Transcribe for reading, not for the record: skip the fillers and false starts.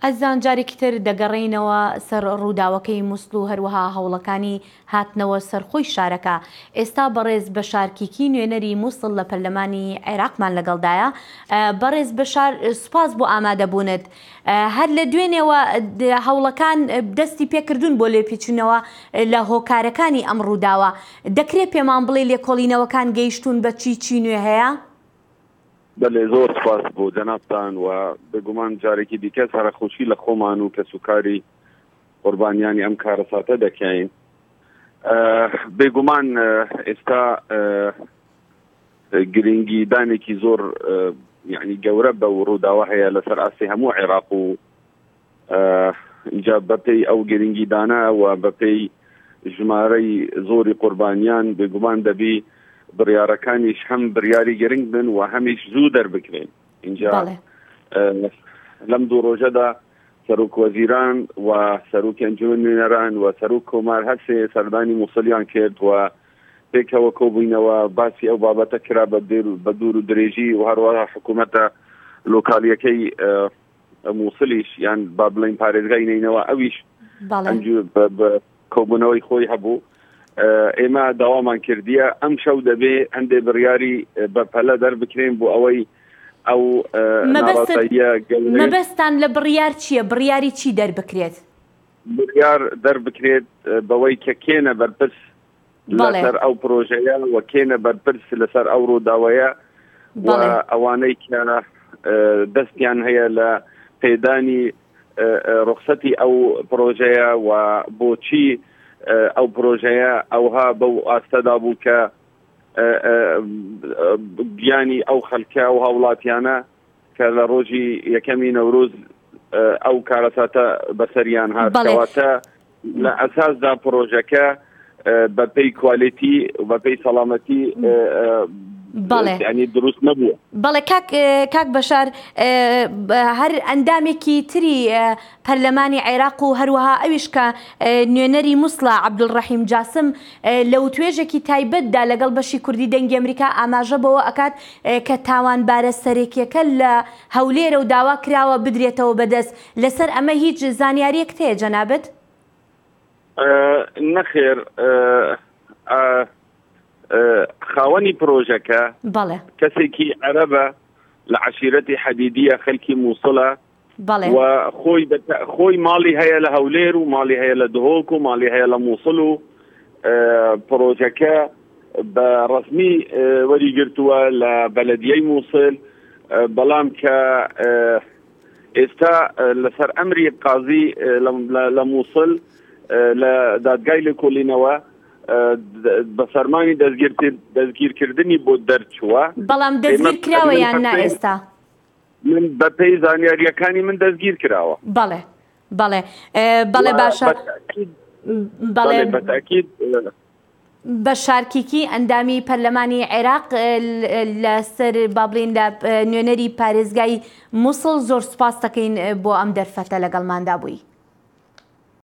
ئەزان جارێکی تر دەگەڕێینەوە سەر ڕووداوەکەی مووسڵ و هەروەها هەوڵەکانی هاتنەوە سەرخۆی شارەکە. ئێستا بەڕێز بەشار کیکی نوێنەری مووسڵ لە پەرلەمانی عێراقمان لەگەڵدایە. بەڕێز بەشار سوپاس بۆ ئامادەبوونت. هەر لە دوێنێەوە هەوڵەکان دەستی پێکردوون بۆ لێپێچوونەوە لە هۆکارەکانی ئەم ڕووداوە. دەکرێت پێمان بڵێ لێکۆڵینەوەکان گەیشتون بە چی نوێ هەیە؟ بەڵێ زۆر سپاس بۆ جەنابتان و بێگومان جارێکی دیکە سەرخۆشی لە خۆمان و کە سوکاری قوربانیانی ئەم کارەساتە دەکەین. بێگومان ئێستا گرنگی دانێکی زۆر یعنی گەورە بە ڕووداوە هەیە لەسەر ئاسی هەموو عێراق و اینجا بەپێی ئەو گرنگی دانە و بەپێی ژمارەی زۆری قوربانیان بێگومان دەبی بڕیارەکانیش هەم بڕیاری گرنگ بن و هەمیش زوو دەربکرێن. اینجا لەم دوو ڕۆژەدا سەرۆک وەزیران و سەرۆک ئەنجومەن نوێنەران و سەرۆک کۆمار هەرسێ سەردانی مووسڵیان کرد و پێکەوە کۆبووینەوە باسی ئەو بابەتە کرا بە دوور و درێژی و هەروەها حکوومەتە لۆکالیەکەی مووسڵیش یان با بڵێن پارێزگای نینەوە ئەویش کۆبوونەوەی خۆی هەبوو. ئێمە داوامان کردیە ئەم شەو دەبێ هەندێ بڕیاری بەپەلە دەربکرێن بۆ ئەوەی ئەو مەبەستان لە بڕیار چییە؟ بڕیاری چی دەربکرێت؟ بڕیار دەربکرێت بەوەی کە کێنە بەرپرس لەسەر ئەو پرۆژەیە و کێنە بەرپرس لەسەر ئەو ڕووداوەیە و ئەوانەی کە دەستیان هەیە لە پێدانی ڕوخسەتی ئەو پرۆژەیە و بۆچی ئەو پرۆژەیە ئەوها بەو ئاستەدا بوو کە گیانی ئەو خەڵکە و هاوڵاتیانە کە لە ڕۆژی یەکەمی نەورۆز ئەو کارەساتە بەسەریان هاتکەواتە لە ئەساسدا پرۆژەکە بەپێی کوالیتی و بەپێی سەڵامەتی دروست نەبووە. بەڵێ کاک بەشار هەر ئەندامێکی تری پەرلەمانی عێراق و هەروەها ئەویش کە نوێنەری مووسڵە عەبدولڕەحیم جاسم لە وتوێژێکی تایبەتدا لەگەڵ بەشی کوردی دەنگی ئەمریکا ئاماژە بەوە ئەکات کە تاوانبارە سەرەکیەکە لە هەولێرە و داوا کراوە بدرێتەوە بەدەست. لەسەر ئەمە هیچ زانیاریەک هەیە جەنابەت؟ نەخێر، خاوەنی پرۆژەکە کەسێکی عەرەبە لە عەشیرەتی حەدیدیە خەڵکی مووسڵە و خۆی ماڵی هەیە لە هەولێر و ماڵی هەیە لە دهۆک و ماڵی هەیە لە مووسڵ و پرۆژەکە بە ڕەسمی وەریگرتووە لە بەلەدیەی مووسڵ، بەڵام کە ئێستا لەسەر ئەمری قازی لە مووسڵ لە دادگای لێکۆڵینەوە بە فەرمانی دەستگیرکردنی بۆ دەرچووە. بەڵام دەستگیر کراوە یان نا ئێستا؟ من بەپێی زانیاریەکانی من دەستگیر کراوە. بەڵێ باشە. بەتاکید بەشار کیکی ئەندامی پەرلەمانی عێراق لەسەر با بڵێن لە نوێنەری پارێزگای مووسڵ زۆر سوپاس دەکەین بۆ ئەم دەرفەتە لەگەڵماندا بووی.